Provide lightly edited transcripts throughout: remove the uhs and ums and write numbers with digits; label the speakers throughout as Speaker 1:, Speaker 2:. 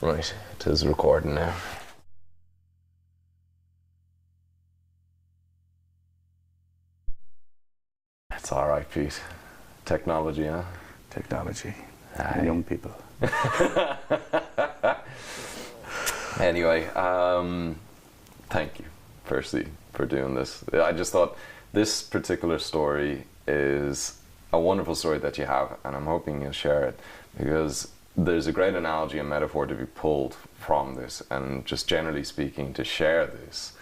Speaker 1: Right, it is recording now. It's all right, Pete. Technology, huh?
Speaker 2: Technology.
Speaker 1: Aye.
Speaker 2: And young people.
Speaker 1: Anyway, thank you, firstly, for doing this. I just thought this particular story is a wonderful story that you have, and I'm hoping you'll share it, because there's a great analogy and metaphor to be pulled from this, and just generally speaking, to share this,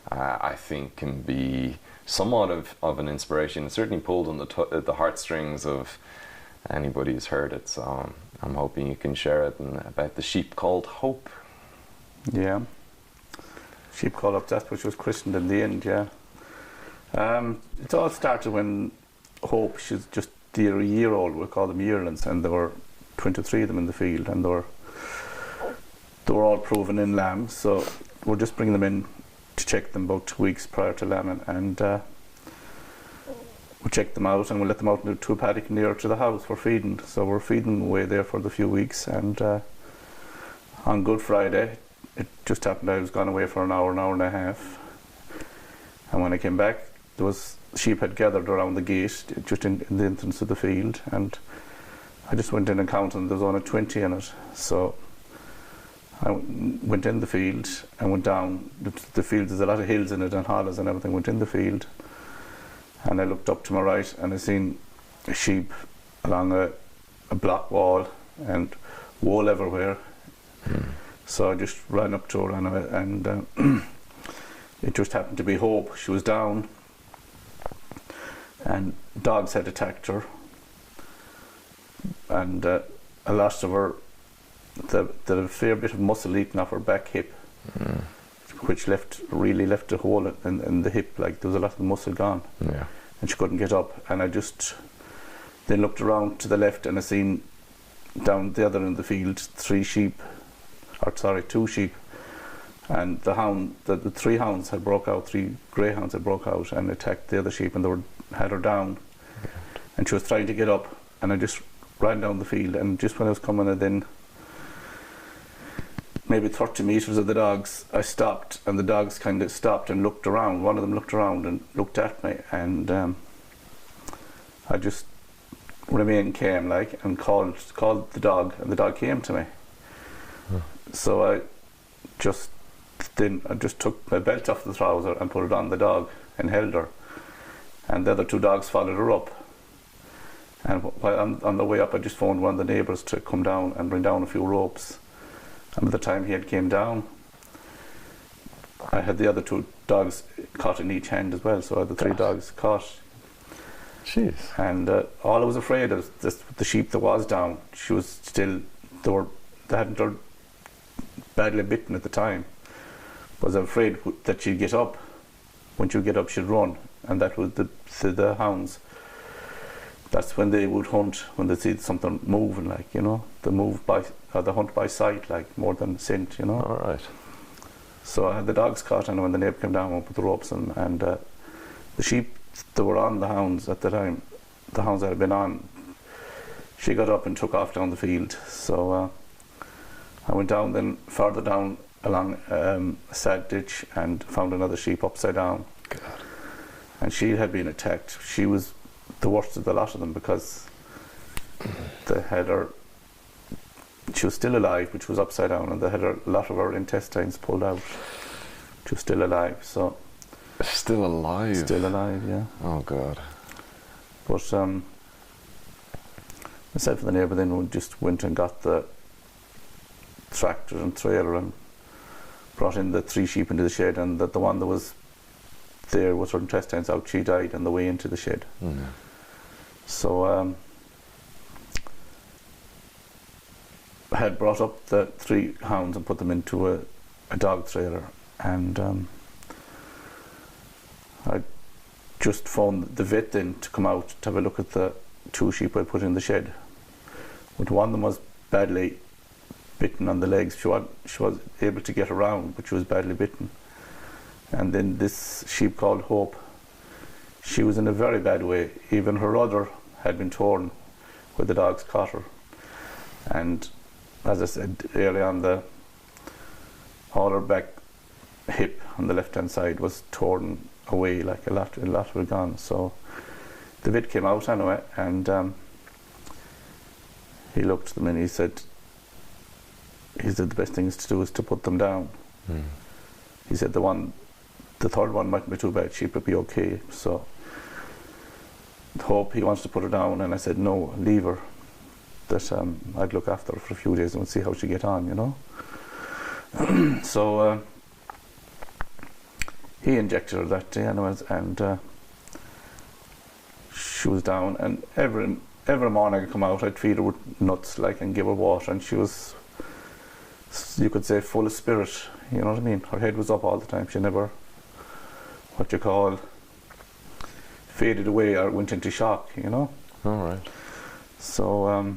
Speaker 1: I think can be somewhat of an inspiration. It's certainly pulled on the heartstrings of anybody who's heard it, so I'm hoping you can share it about the sheep called Hope.
Speaker 2: Yeah. Sheep called up, that which was christened in the end, yeah. It all started when Hope, she's just a year old, we call them yearlings, and there were 23 of them in the field, and they were all proven in lambs, so we're just bringing them in to check them about 2 weeks prior to lambing, and we check them out and we let them out into a paddock near to the house for feeding. So we're feeding them away there for the few weeks, and on Good Friday it just happened I was gone away for an hour and a half, and when I came back there was sheep had gathered around the gate just in the entrance of the field, and I just went in and counted, and there was only 20 in it. So I went in the field and went down the field. There's a lot of hills in it and hollows and everything. Went in the field and I looked up to my right and I seen a sheep along a block wall and wool everywhere. So I just ran up to her and it just happened to be Hope. She was down and dogs had attacked her, and a lot of her, there a fair bit of muscle eaten off her back hip, which really left a hole in the hip, like there was a lot of muscle gone.
Speaker 1: Yeah.
Speaker 2: And she couldn't get up, and I just then looked around to the left and I seen down the other end of the field two sheep, and the three hounds had broke out, 3 greyhounds had broke out and attacked the other sheep, and had her down, and she was trying to get up, and I just ran down the field, and just when I was coming within maybe 30 metres of the dogs, I stopped, and the dogs kind of stopped and looked around. One of them looked around and looked at me, and I just remained calm like, and called the dog, and the dog came to me. So I just took my belt off the trouser and put it on the dog and held her, and the other 2 dogs followed her up. And while on the way up, I just phoned one of the neighbours to come down and bring down a few ropes. And by the time he had came down, I had the other 2 dogs caught in each hand as well. So I had the 3 dogs caught.
Speaker 1: Jeez.
Speaker 2: And all I was afraid of, the sheep that was down, she was still, they hadn't her badly bitten at the time. Was afraid that she'd get up. When she'd get up, she'd run. And that was the hounds. That's when they would hunt, when they see something moving, like, you know. They hunt by sight, like, more than scent, you know.
Speaker 1: All right.
Speaker 2: So I had the dogs caught, and when the neighbour came down, I put the ropes in, and the sheep that were on the hounds at the time, the hounds that had been on, she got up and took off down the field. So I went down then, further down along a sad ditch, and found another sheep upside down.
Speaker 1: God.
Speaker 2: And she had been attacked. She was the worst of the lot of them, because they had her, she was still alive, but she was upside down, and they had a lot of her intestines pulled out. She was still alive, so.
Speaker 1: Still alive?
Speaker 2: Still alive, yeah.
Speaker 1: Oh God.
Speaker 2: But myself and the neighbour then we just went and got the tractor and trailer and brought in the 3 sheep into the shed, and the one that was there with her intestines out, she died on the way into the shed. So I had brought up the 3 hounds and put them into a dog trailer, and I just phoned the vet then to come out to have a look at the 2 sheep I put in the shed. But one of them was badly bitten on the legs. She was able to get around, but she was badly bitten. And then this sheep called Hope, she was in a very bad way. Even her udder had been torn where the dogs caught her. And as I said earlier on, all her back hip on the left hand side was torn away, like a lot were gone. So the vet came out anyway, and he looked at them and he said the best thing to do is to put them down. He said the third one mightn't be too bad, she would be okay. So Hope, he wants to put her down, and I said no, leave her, that I'd look after her for a few days and we'd see how she get on, you know. So he injected her that day anyways, and she was down, and every morning I'd come out, I'd feed her with nuts, like, and give her water, and she was, you could say, full of spirit, you know what I mean. Her head was up all the time. She never, what you call, faded away or went into shock, you know.
Speaker 1: All right.
Speaker 2: So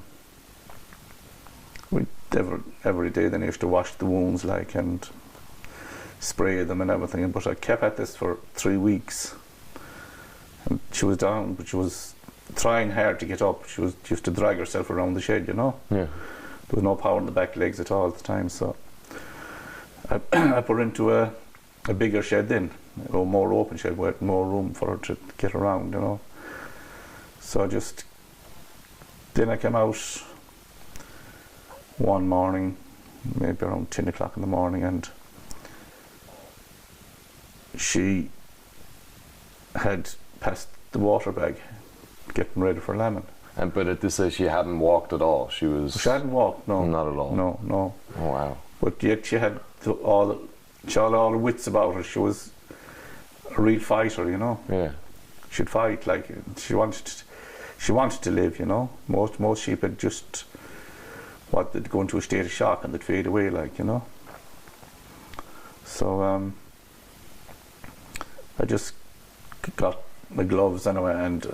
Speaker 2: we every day then used to wash the wounds, like, and spray them and everything. But I kept at this for 3 weeks, and she was down, but she was trying hard to get up. She used to drag herself around the shed, you know.
Speaker 1: Yeah.
Speaker 2: There was no power in the back legs at all at the time, so I put her into a bigger shed then, a more open shed with more room for her to get around, you know. So then I came out one morning, maybe around 10 o'clock in the morning, and she had passed the water bag, getting ready for lambing.
Speaker 1: But at this age, she hadn't walked at all. She
Speaker 2: hadn't walked, no.
Speaker 1: Not at all.
Speaker 2: No.
Speaker 1: Oh, wow.
Speaker 2: But yet she had all the wits about her. She was a real fighter, you know.
Speaker 1: Yeah.
Speaker 2: She'd fight, like, she wanted to live, you know. Most sheep had just they'd go into a state of shock and they'd fade away, like, you know. So I just got my gloves anyway, and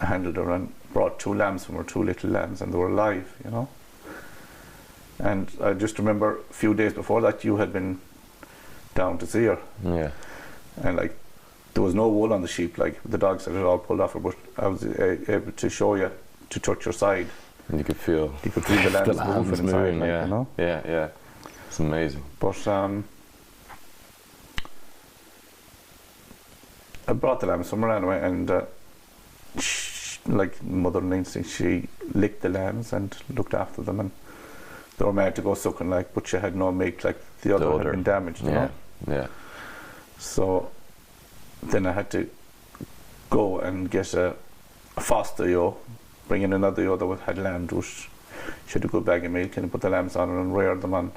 Speaker 2: I handled her and brought 2 lambs from her, 2 little lambs, and they were alive, you know. And I just remember a few days before that you had been down to see her.
Speaker 1: Yeah.
Speaker 2: And, like, there was no wool on the sheep, like, the dogs had it all pulled off her, but I was able to show you, to touch her side.
Speaker 1: And you could feel
Speaker 2: the lambs moving inside, like,
Speaker 1: yeah.
Speaker 2: you know.
Speaker 1: Yeah. It's amazing.
Speaker 2: But I brought the lambs from her anyway, and like mother instinct, she licked the lambs and looked after them, and they were made to go sucking, like, but she had no milk, like the other had been damaged, you know.
Speaker 1: Yeah.
Speaker 2: So then I had to go and get a foster ewe, bring in another ewe that had lambs, which she had a good bag of milk, and put the lambs on her and rear them on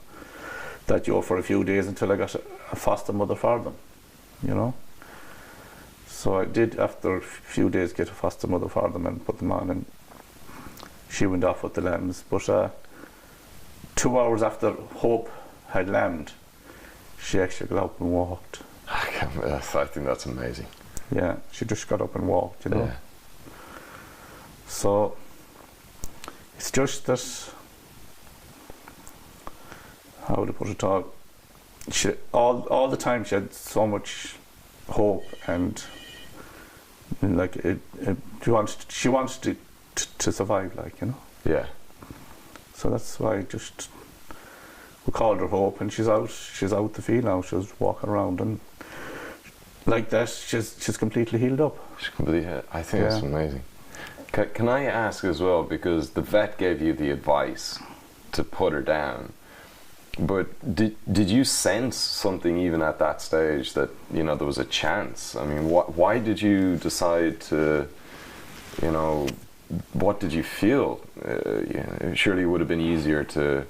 Speaker 2: that ewe for a few days until I got a foster mother for them, you know. So I did, after a few days, get a foster mother for them and put them on, and she went off with the lambs. But 2 hours after Hope had lambed, she actually got up and walked.
Speaker 1: I think that's amazing.
Speaker 2: Yeah, she just got up and walked, you know.
Speaker 1: Yeah.
Speaker 2: So it's just that, how would I put it all the time she had so much hope, and like she wanted to survive, like, you know.
Speaker 1: Yeah.
Speaker 2: So that's why we called her Hope, and she's out the field now. She's walking around, and like that, she's completely healed up.
Speaker 1: I think that's amazing. Can I ask as well, because the vet gave you the advice to put her down, but did you sense something even at that stage that, you know, there was a chance? I mean, why did you decide to, you know, what did you feel? Surely it would have been easier to,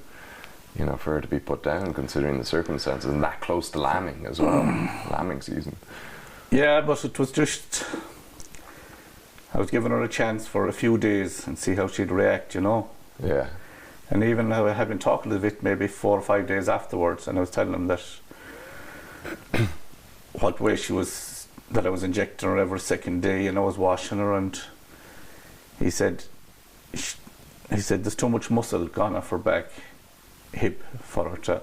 Speaker 1: you know, for her to be put down, considering the circumstances, and that close to lambing as well, lambing season. Yeah,
Speaker 2: but it was just, I was giving her a chance for a few days and see how she'd react, you know.
Speaker 1: Yeah.
Speaker 2: And even I had been talking to the vet maybe 4 or 5 days afterwards, and I was telling him that what way that I was injecting her every second day, and I was washing her, and he said there's too much muscle gone off her back hip for her to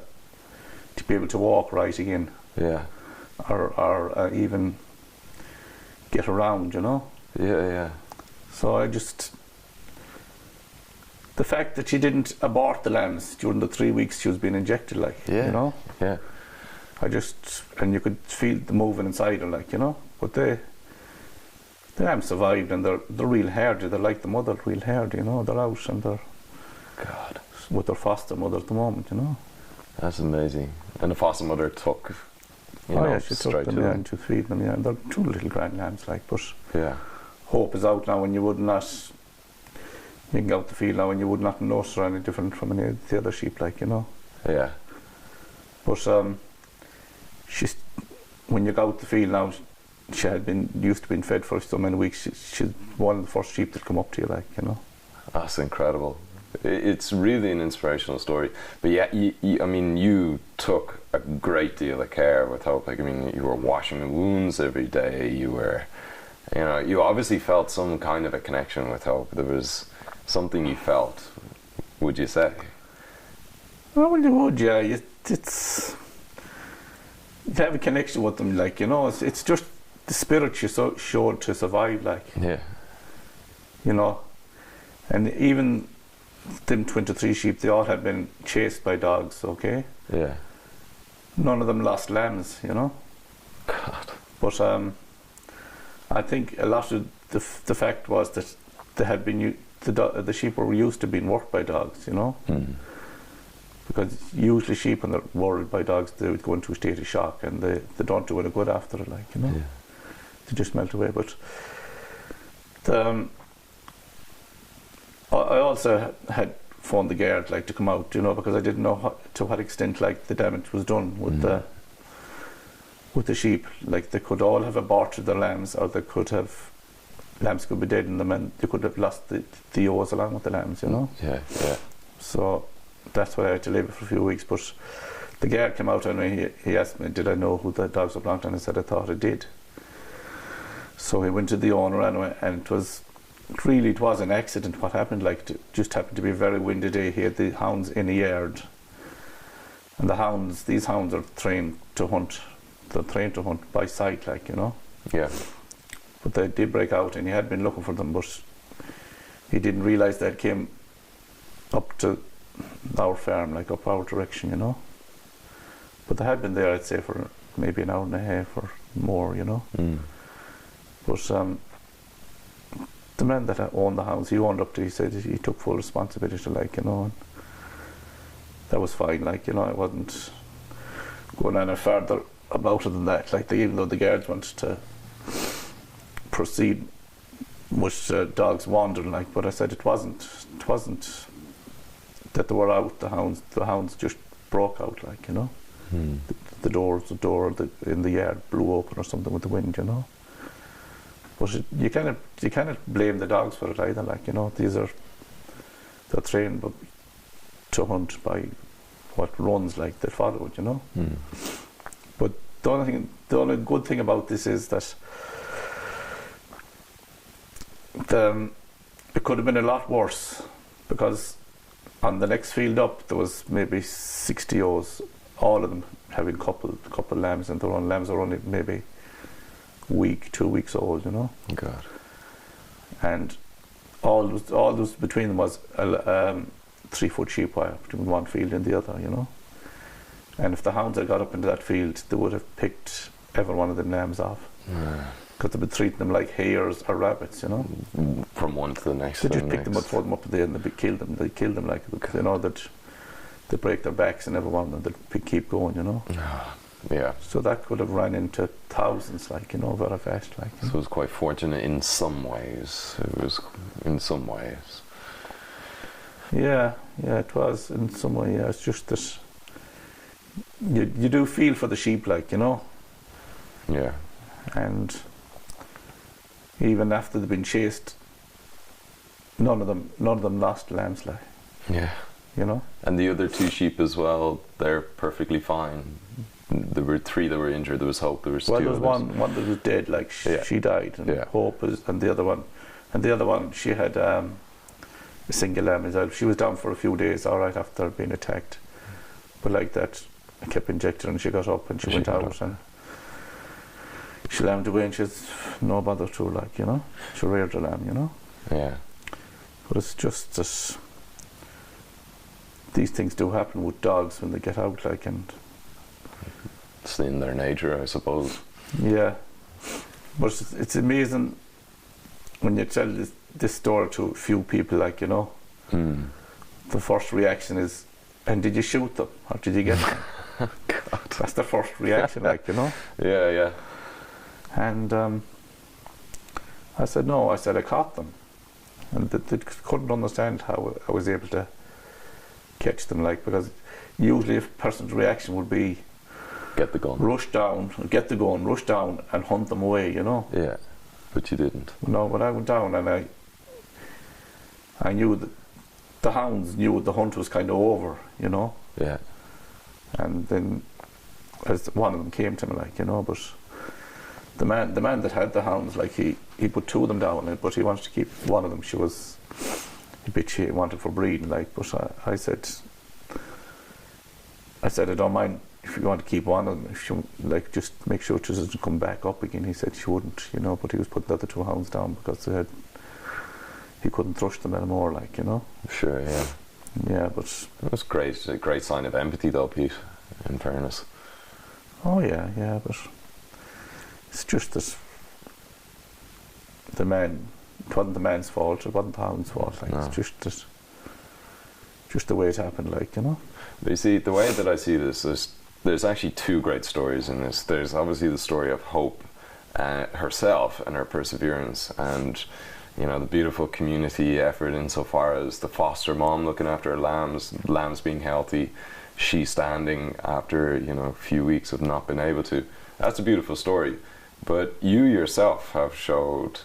Speaker 2: be able to walk right again.
Speaker 1: Yeah.
Speaker 2: Or even get around, you know.
Speaker 1: Yeah.
Speaker 2: So the fact that she didn't abort the lambs during the 3 weeks she was being injected, like,
Speaker 1: Yeah.
Speaker 2: you know.
Speaker 1: Yeah.
Speaker 2: And you could feel the moving inside her, like, you know. But the lambs survived, and they're real hardy. They're like the mother, real hardy, you know. They're out and they're
Speaker 1: God.
Speaker 2: with their foster mother at the moment, you know.
Speaker 1: That's amazing. And the foster mother took, you know,
Speaker 2: Yeah, she took
Speaker 1: straight
Speaker 2: them,
Speaker 1: to
Speaker 2: yeah,
Speaker 1: them.
Speaker 2: and she was feeding them, yeah. And they're two little grand lambs, like, but
Speaker 1: Yeah.
Speaker 2: hope is out now, and you would not. You can go out the field now, and you would not notice her any different from any of the other sheep, like, you know.
Speaker 1: Yeah.
Speaker 2: But she's when you go out the field now, she had been used to being fed for so many weeks. She's one of the first sheep that come up to you, like, you know.
Speaker 1: That's incredible. It's really an inspirational story. But yeah, I mean, you took a great deal of care with Hope. Like, I mean, you were washing the wounds every day. You were, you know, you obviously felt some kind of a connection with Hope. There was something you felt, would you say?
Speaker 2: Oh, well, you would, yeah. You have a connection with them, like, you know. It's just the spirit you showed to survive, like,
Speaker 1: Yeah.
Speaker 2: you know. And even them 23 sheep, they all had been chased by dogs, okay?
Speaker 1: Yeah.
Speaker 2: None of them lost lambs, you know.
Speaker 1: God.
Speaker 2: But I think a lot of the fact was that they had been the sheep were used to being worked by dogs, you know.
Speaker 1: Mm.
Speaker 2: Because usually sheep, when they're worried by dogs, they would go into a state of shock, and they don't do any good after it, like, you know.
Speaker 1: Yeah.
Speaker 2: They just melt away. But I also had phoned the guard, like, to come out, you know, because I didn't know to what extent, like, the damage was done with the sheep. Like, they could all have aborted their lambs, or they could have lambs could be dead in them, and they could have lost the ewes along with the lambs, you know.
Speaker 1: Yeah. Yeah.
Speaker 2: So that's why I had to leave it for a few weeks. But the guard came out and he asked me, did I know who the dogs were belonged to? And I said I thought I did. So he went to the owner anyway, and it was an accident what happened. Like, it just happened to be a very windy day. He had the hounds in a yard, and these hounds are trained to hunt. They're trained to hunt by sight, like, you know.
Speaker 1: Yeah.
Speaker 2: But they did break out, and he had been looking for them, but he didn't realise they came up to our farm, like up our direction, you know. But they had been there, I'd say, for maybe an hour and a half or more, you know.
Speaker 1: Mm.
Speaker 2: But the man that owned the house, he owned up to, he said he took full responsibility, like, you know, and that was fine, like, you know. I wasn't going any further about it than that, like, even though the guards wanted to proceed with dogs wandering, like, but I said it wasn't that they were out, the hounds just broke out, like, you know.
Speaker 1: Mm.
Speaker 2: The door in the yard blew open or something with the wind, you know. But you cannot blame the dogs for it either, like, you know. They're trained to hunt by what runs, like, they follow it, you know.
Speaker 1: Mm.
Speaker 2: But the only good thing about this is that it could have been a lot worse, because on the next field up there was maybe 60 ewes, all of them having couple lambs, and their own lambs are only maybe week, 2 weeks old, you know.
Speaker 1: God.
Speaker 2: And all those between them was 3-foot sheep wire between one field and the other, you know. And if the hounds had got up into that field, they would have picked every one of them lambs off, because they'd been treating them like hares or rabbits, you know.
Speaker 1: From one to the next.
Speaker 2: They just pick them up, throw them up there, and they kill them. They kill them, like, you know, that they break their backs and every one of them, they keep going, you know.
Speaker 1: Yeah.
Speaker 2: So that could have run into thousands, like, you know, very fast, like.
Speaker 1: So it was quite fortunate in some ways.
Speaker 2: Yeah, it was in some way. Yeah, it's just that you do feel for the sheep, like, you know.
Speaker 1: Yeah.
Speaker 2: And even after they've been chased, none of them lost lambs, like.
Speaker 1: Yeah.
Speaker 2: You know.
Speaker 1: And the other 2 sheep as well, they're perfectly fine. There were 3 that were injured. There was Hope. There was 2
Speaker 2: there was
Speaker 1: others.
Speaker 2: one that was dead, like, she died, and
Speaker 1: Yeah.
Speaker 2: Hope and the other one, she had a single lamb as well. She was down for a few days, all right, after being attacked, but like that, I kept injecting her, and she got up and she went out and she lambed away, and she's no bother to, like, you know. She reared the lamb, you know.
Speaker 1: Yeah.
Speaker 2: But it's just that these things do happen with dogs when they get out, like, and
Speaker 1: It's in their nature, I suppose.
Speaker 2: yeah. But it's amazing when you tell this story to a few people, like, you know, the first reaction is, and did you shoot them or did you get them?
Speaker 1: God.
Speaker 2: That's the first reaction, like, you know.
Speaker 1: Yeah, yeah.
Speaker 2: And I said, no, I said I caught them. And they couldn't understand how I was able to catch them, like, because usually a person's reaction would be
Speaker 1: Get the gun.
Speaker 2: rush down, get the gun, rush down and hunt them away, you know.
Speaker 1: Yeah, but you didn't.
Speaker 2: No, but I went down and I knew that the hounds knew the hunt was kind of over, you know.
Speaker 1: Yeah.
Speaker 2: And then as one of them came to me, like, you know, but the man that had the hounds, like, he put two of them down, but he wanted to keep one of them. She was a bit she wanted for breeding, like, but I said I don't mind if you want to keep one of them, if she, like, just make sure she doesn't come back up again. He said she wouldn't, you know, but he was putting the other two hounds down because he couldn't thrush them anymore, like, you know.
Speaker 1: Sure, yeah.
Speaker 2: Yeah, but
Speaker 1: It was great. It's a great sign of empathy, though, Pete, in fairness.
Speaker 2: oh yeah, but it's just that it wasn't the man's fault, it wasn't the hound's fault, like,
Speaker 1: No.
Speaker 2: it's just the way it happened, like, you know.
Speaker 1: But you see, the way that I see this is there's actually two great stories in this. There's obviously the story of Hope herself and her perseverance, and, you know, the beautiful community effort insofar as the foster mom looking after her lambs being healthy, she standing after, you know, a few weeks of not being able to. That's a beautiful story. But you yourself have showed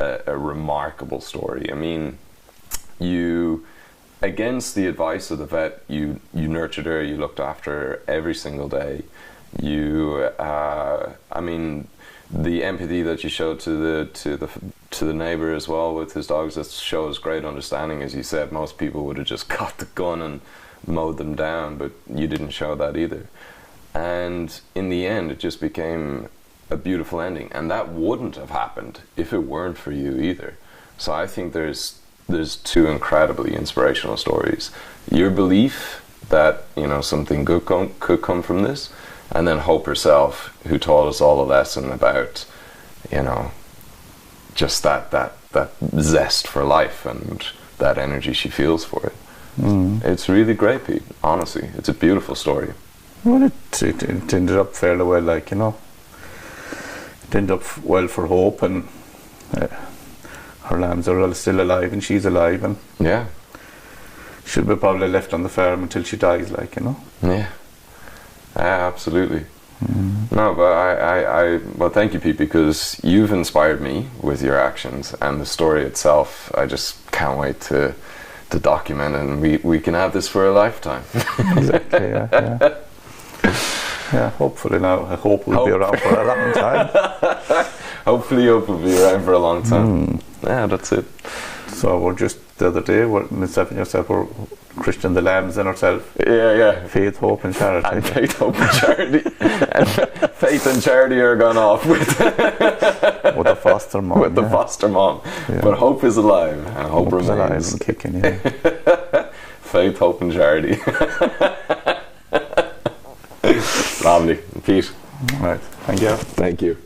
Speaker 1: a remarkable story. I mean, you, against the advice of the vet, you nurtured her, you looked after her every single day. You, I mean, the empathy that you showed to the neighbour as well with his dogs, that shows great understanding. As you said, most people would have just got the gun and mowed them down, but you didn't show that either. And in the end, it just became a beautiful ending, and that wouldn't have happened if it weren't for you either. So I think there's two incredibly inspirational stories. Your belief that, you know, something good could come from this, and then Hope herself, who taught us all a lesson about, you know, just that zest for life and that energy she feels for it. It's really great, Pete. Honestly, it's a beautiful story.
Speaker 2: Well, it ended up fairly well, like, you know. It ended up well for Hope, and her lambs are all still alive, and she's alive, and
Speaker 1: Yeah.
Speaker 2: she'll be probably left on the farm until she dies, like, you know.
Speaker 1: Yeah. Absolutely. No, but I well, thank you, Pete, because you've inspired me with your actions, and the story itself, I just can't wait to document, and we can have this for a lifetime.
Speaker 2: Exactly, yeah. Yeah, hopefully now. I hope we'll be around for a long time.
Speaker 1: Hopefully Hope will be around for a long time. Yeah, that's it.
Speaker 2: So we're just, the other day, myself and yourself were Christian the Lambs and ourselves.
Speaker 1: Yeah.
Speaker 2: Faith, hope and charity.
Speaker 1: And Faith, Hope and Charity. And Faith and Charity are gone off with
Speaker 2: With the foster mom.
Speaker 1: with the foster mom.
Speaker 2: Yeah.
Speaker 1: But Hope is alive, and Hope
Speaker 2: Hope's alive
Speaker 1: remains.
Speaker 2: and kicking, yeah.
Speaker 1: Faith, Hope and Charity. Lovely. Pete.
Speaker 2: Right, thank you.
Speaker 1: Thank you.